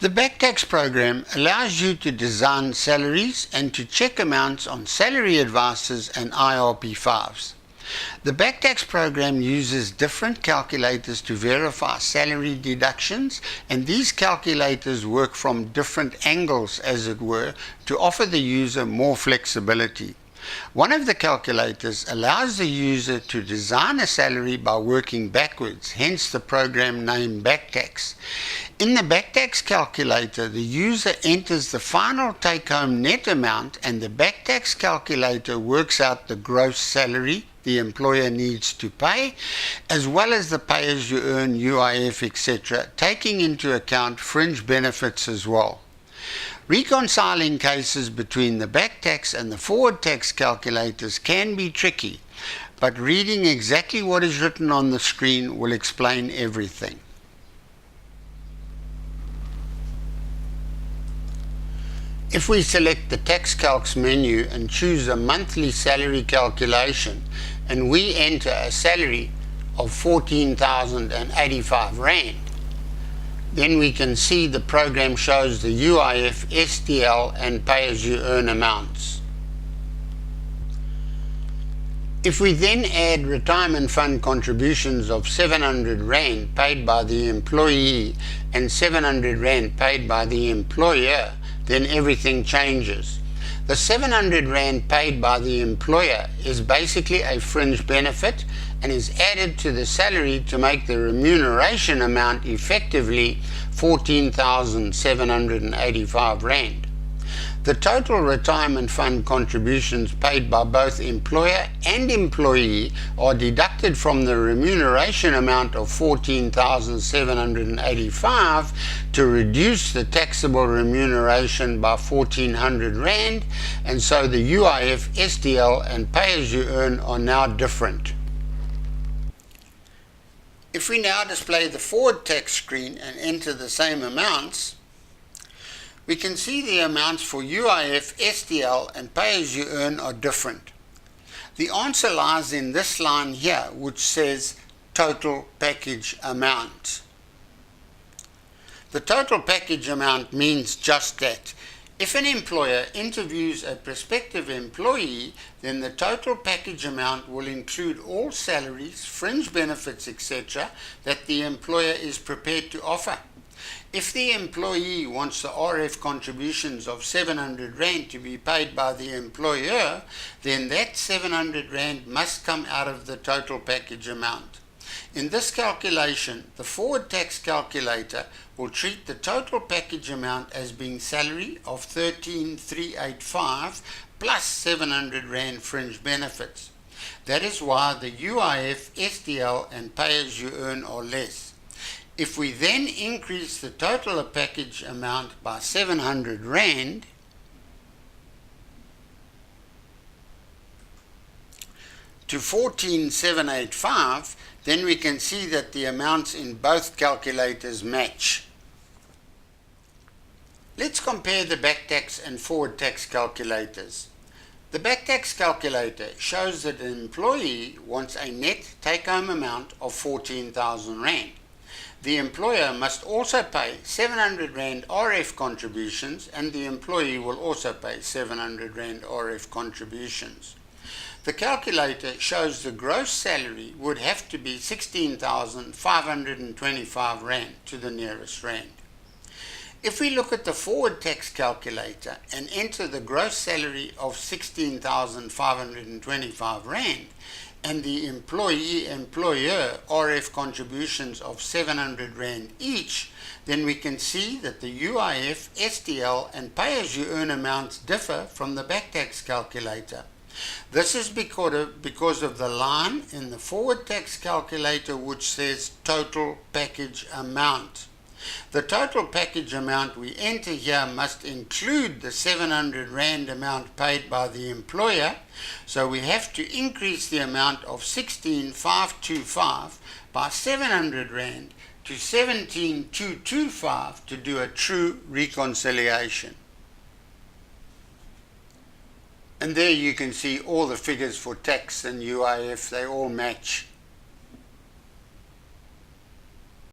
The BackTax program allows you to design salaries and to check amounts on salary advices and IRP5s. The BackTax program uses different calculators to verify salary deductions, and these calculators work from different angles, as it were, to offer the user more flexibility. One of the calculators allows the user to design a salary by working backwards, hence the program name BackTax. In the BackTax calculator, the user enters the final take-home net amount, and the BackTax calculator works out the gross salary the employer needs to pay, as well as the pay-as-you-earn, UIF, etc., taking into account fringe benefits as well. Reconciling cases between the BackTax and the forward tax calculators can be tricky, but reading exactly what is written on the screen will explain everything. If we select the Tax Calcs menu and choose a monthly salary calculation, and we enter a salary of 14,085 Rand, then we can see the program shows the UIF, SDL and pay-as-you-earn amounts. If we then add retirement fund contributions of 700 Rand paid by the employee and 700 Rand paid by the employer, then everything changes. The 700 Rand paid by the employer is basically a fringe benefit and is added to the salary to make the remuneration amount effectively 14,785 Rand. The total retirement fund contributions paid by both employer and employee are deducted from the remuneration amount of 14,785 to reduce the taxable remuneration by 1,400 Rand, and so the UIF, SDL and pay-as-you-earn are now different. If we now display the forward tax screen and enter the same amounts, we can see the amounts for UIF, SDL and pay-as-you-earn are different. The answer lies in this line here, which says total package amount. The total package amount means just that. If an employer interviews a prospective employee, then the total package amount will include all salaries, fringe benefits, etc. that the employer is prepared to offer. If the employee wants the RF contributions of 700 Rand to be paid by the employer, then that 700 Rand must come out of the total package amount. In this calculation, the forward tax calculator will treat the total package amount as being salary of 13,385 plus 700 Rand fringe benefits. That is why the UIF, SDL and pay-as-you-earn are less. If we then increase the total package amount by 700 Rand, to 14,785, then we can see that the amounts in both calculators match. Let's compare the BackTax and forward tax calculators. The BackTax calculator shows that an employee wants a net take-home amount of 14,000 Rand. The employer must also pay 700 Rand RF contributions, and the employee will also pay 700 Rand RF contributions. The calculator shows the gross salary would have to be 16,525 Rand to the nearest Rand. If we look at the forward tax calculator and enter the gross salary of 16,525 Rand, and the employee-employer RF contributions of 700 Rand each, then we can see that the UIF, SDL and pay-as-you-earn amounts differ from the BackTax calculator. This is because of the line in the forward tax calculator which says total package amount. The total package amount we enter here must include the 700 Rand amount paid by the employer, so we have to increase the amount of 16,525 by 700 Rand to 17,225 to do a true reconciliation. And there you can see all the figures for tax and UIF, they all match.